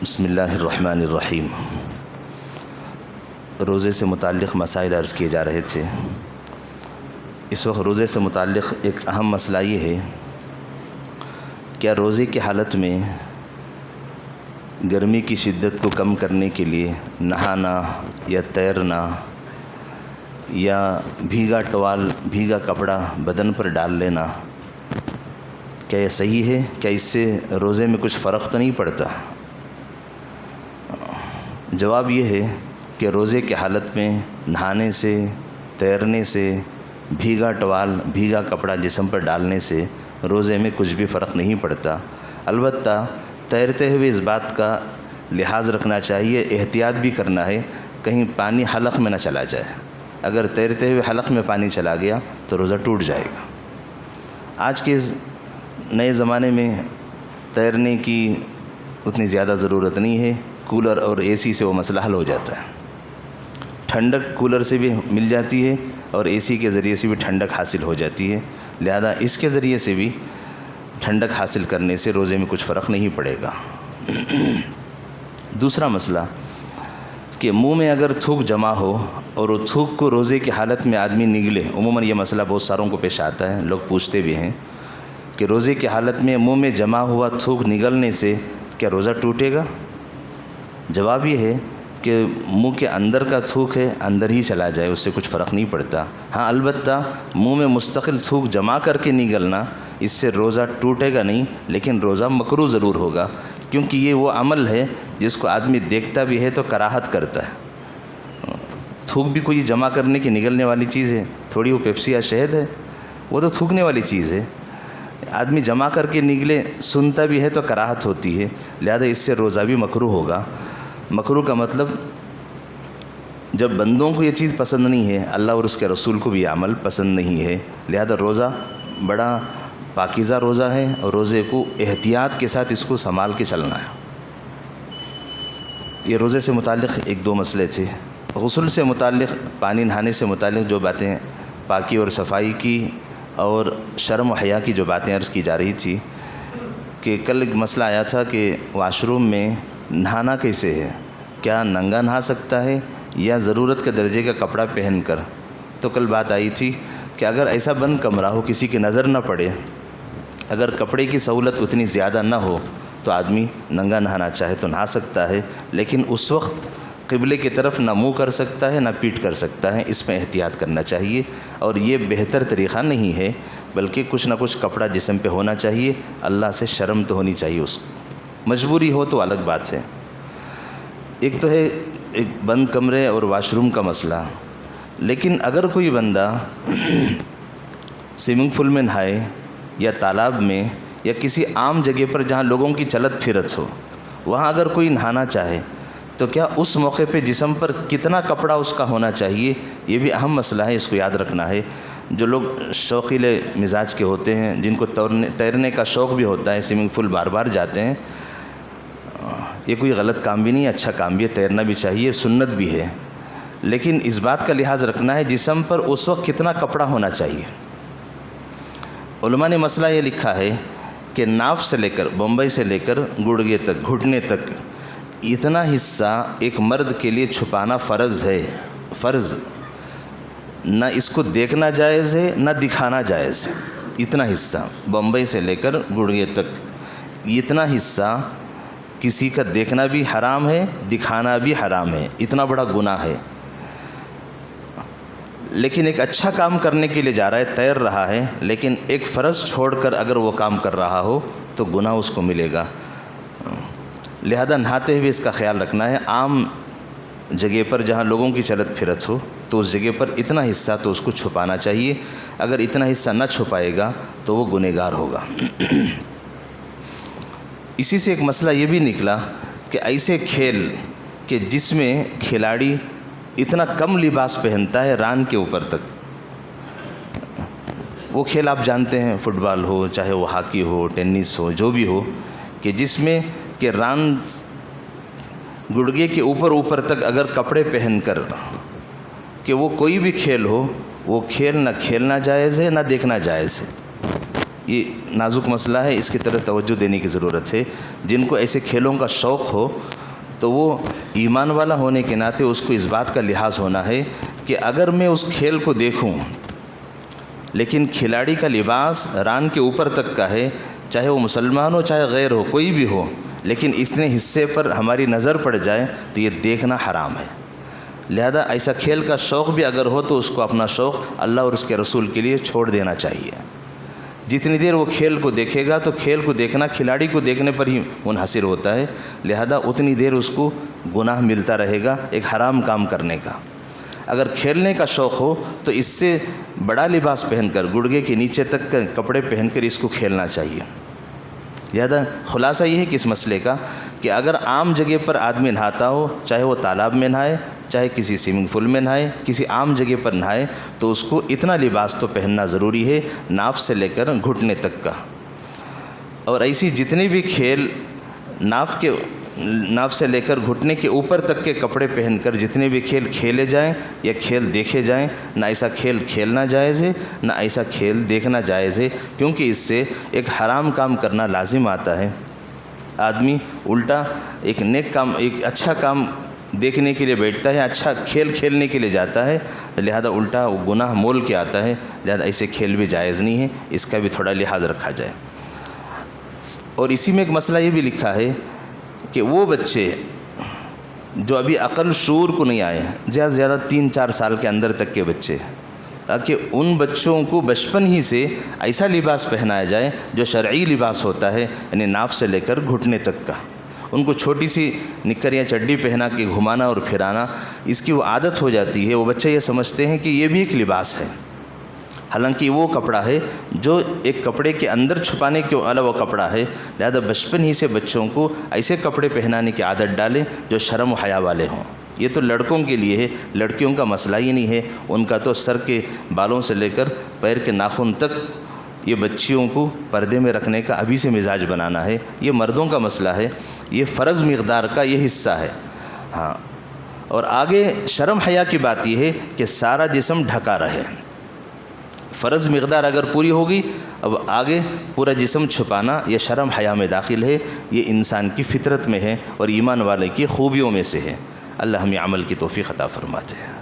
بسم اللہ الرحمن الرحیم۔ روزے سے متعلق مسائل عرض کیے جا رہے تھے۔ اس وقت روزے سے متعلق ایک اہم مسئلہ یہ ہے، کیا روزے کی حالت میں گرمی کی شدت کو کم کرنے کے لیے نہانا یا تیرنا یا بھیگا ٹوال بھیگا کپڑا بدن پر ڈال لینا، کیا یہ صحیح ہے؟ کیا اس سے روزے میں کچھ فرق تو نہیں پڑتا؟ جواب یہ ہے کہ روزے کی حالت میں نہانے سے، تیرنے سے، بھیگا ٹوال بھیگا کپڑا جسم پر ڈالنے سے روزے میں کچھ بھی فرق نہیں پڑتا۔ البتہ تیرتے ہوئے اس بات کا لحاظ رکھنا چاہیے، احتیاط بھی کرنا ہے، کہیں پانی حلق میں نہ چلا جائے۔ اگر تیرتے ہوئے حلق میں پانی چلا گیا تو روزہ ٹوٹ جائے گا۔ آج کے اس نئے زمانے میں تیرنے کی اتنی زیادہ ضرورت نہیں ہے، کولر اور اے سی سے وہ مسئلہ حل ہو جاتا ہے۔ ٹھنڈک کولر سے بھی مل جاتی ہے اور اے سی کے ذریعے سے بھی ٹھنڈک حاصل ہو جاتی ہے، لہذا اس کے ذریعے سے بھی ٹھنڈک حاصل کرنے سے روزے میں کچھ فرق نہیں پڑے گا۔ دوسرا مسئلہ کہ منہ میں اگر تھوک جمع ہو اور وہ تھوک کو روزے کی حالت میں آدمی نگلے، عموماً یہ مسئلہ بہت ساروں کو پیش آتا ہے، لوگ پوچھتے بھی ہیں کہ روزے کی حالت میں منہ میں جمع ہوا تھوک نگلنے سے کیا روزہ ٹوٹے گا؟ جواب یہ ہے کہ منہ کے اندر کا تھوک ہے، اندر ہی چلا جائے، اس سے کچھ فرق نہیں پڑتا۔ ہاں البتہ منہ میں مستقل تھوک جمع کر کے نگلنا، اس سے روزہ ٹوٹے گا نہیں، لیکن روزہ مکروہ ضرور ہوگا، کیونکہ یہ وہ عمل ہے جس کو آدمی دیکھتا بھی ہے تو کراہت کرتا ہے۔ تھوک بھی کوئی جمع کرنے کی نگلنے والی چیز ہے، تھوڑی وہ پیپسی یا شہد ہے، وہ تو تھوکنے والی چیز ہے۔ آدمی جمع کر کے نگلے، سنتا بھی ہے تو کراہت ہوتی ہے، لہذا اس سے روزہ بھی مکروہ ہوگا۔ مکروہ کا مطلب جب بندوں کو یہ چیز پسند نہیں ہے، اللہ اور اس کے رسول کو بھی یہ عمل پسند نہیں ہے، لہذا روزہ بڑا پاکیزہ روزہ ہے اور روزے کو احتیاط کے ساتھ اس کو سنبھال کے چلنا ہے۔ یہ روزے سے متعلق ایک دو مسئلے تھے۔ غسل سے متعلق، پانی نہانے سے متعلق جو باتیں پاکی اور صفائی کی اور شرم و حیا کی جو باتیں عرض کی جا رہی تھی، کہ کل ایک مسئلہ آیا تھا کہ واش روم میں نہانا کیسے ہے، کیا ننگا نہا سکتا ہے یا ضرورت کے درجے کا کپڑا پہن کر؟ تو کل بات آئی تھی کہ اگر ایسا بند کمرہ ہو، کسی کی نظر نہ پڑے، اگر کپڑے کی سہولت اتنی زیادہ نہ ہو تو آدمی ننگا نہانا چاہے تو نہا سکتا ہے، لیکن اس وقت قبلے کی طرف نہ منہ کر سکتا ہے نہ پیٹھ کر سکتا ہے، اس میں احتیاط کرنا چاہیے، اور یہ بہتر طریقہ نہیں ہے، بلکہ کچھ نہ کچھ کپڑا جسم پہ ہونا چاہیے، اللہ سے شرم تو ہونی چاہیے اس کو۔ مجبوری ہو تو الگ بات ہے۔ ایک تو ہے ایک بند کمرے اور واش روم کا مسئلہ، لیکن اگر کوئی بندہ سوئمنگ پول میں نہائے یا تالاب میں یا کسی عام جگہ پر جہاں لوگوں کی چلت پھرت ہو، وہاں اگر کوئی نہانا چاہے تو کیا اس موقع پہ جسم پر کتنا کپڑا اس کا ہونا چاہیے؟ یہ بھی اہم مسئلہ ہے، اس کو یاد رکھنا ہے۔ جو لوگ شوقیل مزاج کے ہوتے ہیں، جن کو تیرنے کا شوق بھی ہوتا ہے، سوئمنگ پول بار بار جاتے ہیں، یہ کوئی غلط کام بھی نہیں، اچھا کام بھی ہے، تیرنا بھی چاہیے، سنت بھی ہے، لیکن اس بات کا لحاظ رکھنا ہے جسم پر اس وقت کتنا کپڑا ہونا چاہیے۔ علماء نے مسئلہ یہ لکھا ہے کہ ناف سے لے کر بمبئی سے لے کر گڑگے تک، گھٹنے تک، اتنا حصہ ایک مرد کے لیے چھپانا فرض ہے، فرض، نہ اس کو دیکھنا جائز ہے نہ دکھانا جائز ہے۔ اتنا حصہ بمبئی سے لے کر گڑگے تک، اتنا حصہ کسی کا دیکھنا بھی حرام ہے، دکھانا بھی حرام ہے، اتنا بڑا گناہ ہے۔ لیکن ایک اچھا کام کرنے کے لیے جا رہا ہے، تیر رہا ہے، لیکن ایک فرض چھوڑ کر اگر وہ کام کر رہا ہو تو گناہ اس کو ملے گا۔ لہذا نہاتے ہوئے اس کا خیال رکھنا ہے، عام جگہ پر جہاں لوگوں کی چلت پھرت ہو تو اس جگہ پر اتنا حصہ تو اس کو چھپانا چاہیے، اگر اتنا حصہ نہ چھپائے گا تو وہ گنہگار ہوگا۔ اسی سے ایک مسئلہ یہ بھی نکلا کہ ایسے کھیل کہ جس میں کھلاڑی اتنا کم لباس پہنتا ہے ران کے اوپر تک، وہ کھیل آپ جانتے ہیں، فٹ بال ہو، چاہے وہ ہاکی ہو، ٹینس ہو، جو بھی ہو، کہ جس میں کہ ران گڑگے کے اوپر تک اگر کپڑے پہن کر کہ وہ کوئی بھی کھیل ہو، وہ کھیل نہ کھیلنا جائز ہے نہ دیکھنا جائز ہے۔ یہ نازک مسئلہ ہے، اس کی طرف توجہ دینے کی ضرورت ہے۔ جن کو ایسے کھیلوں کا شوق ہو تو وہ ایمان والا ہونے کے ناطے اس کو اس بات کا لحاظ ہونا ہے کہ اگر میں اس کھیل کو دیکھوں لیکن کھلاڑی کا لباس ران کے اوپر تک کا ہے، چاہے وہ مسلمان ہو چاہے غیر ہو، کوئی بھی ہو، لیکن اتنے حصے پر ہماری نظر پڑ جائے تو یہ دیکھنا حرام ہے۔ لہذا ایسا کھیل کا شوق بھی اگر ہو تو اس کو اپنا شوق اللہ اور اس کے رسول کے لیے چھوڑ دینا چاہیے۔ جتنی دیر وہ کھیل کو دیکھے گا تو کھیل کو دیکھنا کھلاڑی کو دیکھنے پر ہی منحصر ہوتا ہے، لہذا اتنی دیر اس کو گناہ ملتا رہے گا ایک حرام کام کرنے کا۔ اگر کھیلنے کا شوق ہو تو اس سے بڑا لباس پہن کر، گڑگے کے نیچے تک کے کپڑے پہن کر اس کو کھیلنا چاہیے۔ لہذا خلاصہ یہ ہے کہ اس مسئلے کا کہ اگر عام جگہ پر آدمی نہاتا ہو، چاہے وہ تالاب میں نہائے چاہے کسی سوئمنگ پول میں نہائے، کسی عام جگہ پر نہائے، تو اس کو اتنا لباس تو پہننا ضروری ہے ناف سے لے کر گھٹنے تک کا۔ اور ایسی جتنے بھی کھیل ناف سے لے کر گھٹنے کے اوپر تک کے کپڑے پہن کر جتنے بھی کھیل کھیلے جائیں یا کھیل دیکھے جائیں، نہ ایسا کھیل کھیلنا جائز ہے نہ ایسا کھیل دیکھنا جائز ہے، کیونکہ اس سے ایک حرام کام کرنا لازم آتا ہے۔ آدمی الٹا ایک نیک کام، ایک اچھا کام دیکھنے کے لیے بیٹھتا ہے، اچھا کھیل کھیلنے کے لیے جاتا ہے، لہذا الٹا وہ گناہ مول کے آتا ہے۔ لہذا ایسے کھیل بھی جائز نہیں ہے، اس کا بھی تھوڑا لحاظ رکھا جائے۔ اور اسی میں ایک مسئلہ یہ بھی لکھا ہے کہ وہ بچے جو ابھی عقل شعور کو نہیں آئے ہیں، زیادہ سے زیادہ 3-4 سال کے اندر تک کے بچے، تاکہ ان بچوں کو بچپن ہی سے ایسا لباس پہنایا جائے جو شرعی لباس ہوتا ہے، یعنی ناف سے لے کر گھٹنے تک کا۔ ان کو چھوٹی سی نکر یا چڈی پہنا کے گھمانا اور پھرانا، اس کی وہ عادت ہو جاتی ہے، وہ بچے یہ سمجھتے ہیں کہ یہ بھی ایک لباس ہے، حالانکہ وہ کپڑا ہے جو ایک کپڑے کے اندر چھپانے کے والا وہ کپڑا ہے۔ لہذا بچپن ہی سے بچوں کو ایسے کپڑے پہنانے کی عادت ڈالیں جو شرم و حیا والے ہوں۔ یہ تو لڑکوں کے لیے ہے، لڑکیوں کا مسئلہ ہی نہیں ہے، ان کا تو سر کے بالوں سے لے کر پیر کے ناخن تک یہ بچیوں کو پردے میں رکھنے کا ابھی سے مزاج بنانا ہے، یہ مردوں کا مسئلہ ہے، یہ فرض مقدار کا یہ حصہ ہے۔ ہاں، اور آگے شرم حیا کی بات یہ ہے کہ سارا جسم ڈھکا رہے۔ فرض مقدار اگر پوری ہوگی، اب آگے پورا جسم چھپانا یہ شرم حیا میں داخل ہے، یہ انسان کی فطرت میں ہے اور ایمان والے کی خوبیوں میں سے ہے۔ اللہ ہمیں عمل کی توفیق عطا فرماتے ہیں۔